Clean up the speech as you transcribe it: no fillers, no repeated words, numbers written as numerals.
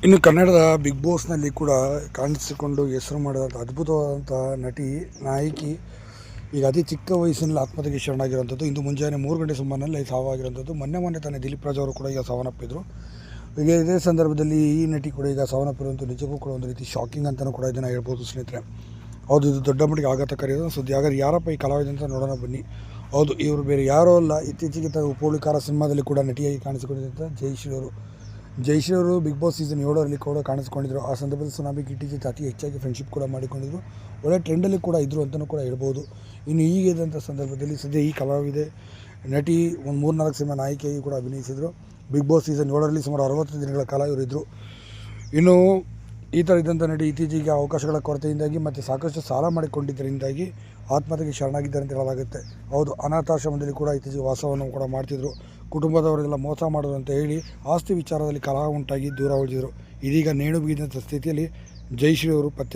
ಇನ್ನು ಕನ್ನಡದ ಬಿಗ್ ಬಾಸ್ನಲ್ಲಿ ಕೂಡ ಕಾಣಿಸಿಕೊಂಡು ಹೆಸರು ಮಾಡಿದಂಥ ಅದ್ಭುತವಾದಂಥ ನಟಿ ನಾಯಕಿ ಈಗ ಅತಿ ಚಿಕ್ಕ ವಯಸ್ಸಿನಲ್ಲಿ ಆತ್ಮಹತ್ಯೆಗೆ ಶರಣಾಗಿರುವಂಥದ್ದು. ಇಂದು ಮುಂಜಾನೆ 3 ಗಂಟೆ ಸುಮಾರಿನಲ್ಲಿ ಸಾವಾಗಿರುವಂಥದ್ದು. ಮೊನ್ನೆ ತಾನೇ ದಿಲೀಪ್ ರಾಜ್ ಅವರು ಕೂಡ ಈಗ ಸಾವನ್ನಪ್ಪಿದ್ರು. ಈಗ ಇದೇ ಸಂದರ್ಭದಲ್ಲಿ ಈ ನಟಿ ಕೂಡ ಈಗ ಸಾವನ್ನಪ್ಪಿರುವಂಥ ನಿಜಕ್ಕೂ ಕೂಡ ಒಂದು ರೀತಿ ಶಾಕಿಂಗ್ ಅಂತಲೂ ಕೂಡ ಇದನ್ನು ಹೇಳ್ಬೋದು ಸ್ನೇಹಿತರೆ. ಹೌದು, ಇದು ದೊಡ್ಡ ಮಟ್ಟಿಗೆ ಆಘಾತಕಾರಿಯಾದ ಸುದ್ದಿ. ಹಾಗಾದ್ರೆ ಯಾರಪ್ಪ ಈ ಕಲಾವಿದ ಅಂತ ನೋಡೋಣ ಬನ್ನಿ. ಹೌದು, ಇವರು ಬೇರೆ ಯಾರೋ ಅಲ್ಲ, ಇತ್ತೀಚೆಗೆ ಉಪೋಳಿಕಾರ ಸಿನಿಮಾದಲ್ಲಿ ಕೂಡ ನಟಿಯಾಗಿ ಕಾಣಿಸಿಕೊಂಡಿದ್ದಂಥ ಜಯಶ್ರೀ ಅವರು ಬಿಗ್ ಬಾಸ್ ಸೀಸನ್ 7ರಲ್ಲಿ ಕೂಡ ಕಾಣಿಸ್ಕೊಂಡಿದ್ರು. ಆ ಸಂದರ್ಭದಲ್ಲಿ ಸುನಾಮಿ ಕಿಟ್ಟಿ ಜೊತೆ ಅತಿ ಹೆಚ್ಚಾಗಿ ಫ್ರೆಂಡ್ಶಿಪ್ ಕೂಡ ಮಾಡಿಕೊಂಡಿದ್ರು. ಒಳ್ಳೆ ಟ್ರೆಂಡಲ್ಲಿ ಕೂಡ ಇದ್ದರು ಅಂತಲೂ ಕೂಡ ಹೇಳ್ಬೋದು. ಇನ್ನು ಈಗಿದ್ದಂಥ ಸಂದರ್ಭದಲ್ಲಿ ಸದ್ಯ ಈ ಕಲಾವಿದೆ ನಟಿ ಒಂದು 3-4 ಸಿನಿಮಾ ನಾಯಕಿಯಾಗಿ ಕೂಡ ಅಭಿನಯಿಸಿದರು. ಬಿಗ್ ಬಾಸ್ ಸೀಸನ್ 7ರಲ್ಲಿ ಸುಮಾರು 60 ದಿನಗಳ ಕಾಲ ಇವರಿದ್ದರು. ಇನ್ನು ಈ ಥರ ಇದ್ದಂಥ ನಟಿ ಇತ್ತೀಚೆಗೆ ಅವಕಾಶಗಳ ಕೊರತೆಯಿಂದಾಗಿ ಮತ್ತು ಸಾಕಷ್ಟು ಸಾಲ ಮಾಡಿಕೊಂಡಿದ್ದರಿಂದಾಗಿ ಆತ್ಮಹತ್ಯೆಗೆ ಶರಣಾಗಿದ್ದಾರೆ ಅಂತ ಹೇಳಲಾಗುತ್ತೆ. ಹೌದು, ಅನಾಥಾಶ್ರಮದಲ್ಲಿ ಕೂಡ ಇತ್ತೀಚೆಗೆ ವಾಸವನ್ನು ಕೂಡ ಮಾಡ್ತಿದ್ರು. ಕುಟುಂಬದವರೆಲ್ಲ ಮೋಸ ಮಾಡೋದು ಅಂತ ಹೇಳಿ ಆಸ್ತಿ ವಿಚಾರದಲ್ಲಿ ಕಲಹ ಉಂಟಾಗಿ ದೂರ ಉಳಿದಿದ್ರು. ಇದೀಗ ನೇಣು ಬಿಗಿದಂಥ ಸ್ಥಿತಿಯಲ್ಲಿ ಜಯಶ್ರೀ ಅವರು ಪತ್ತೆ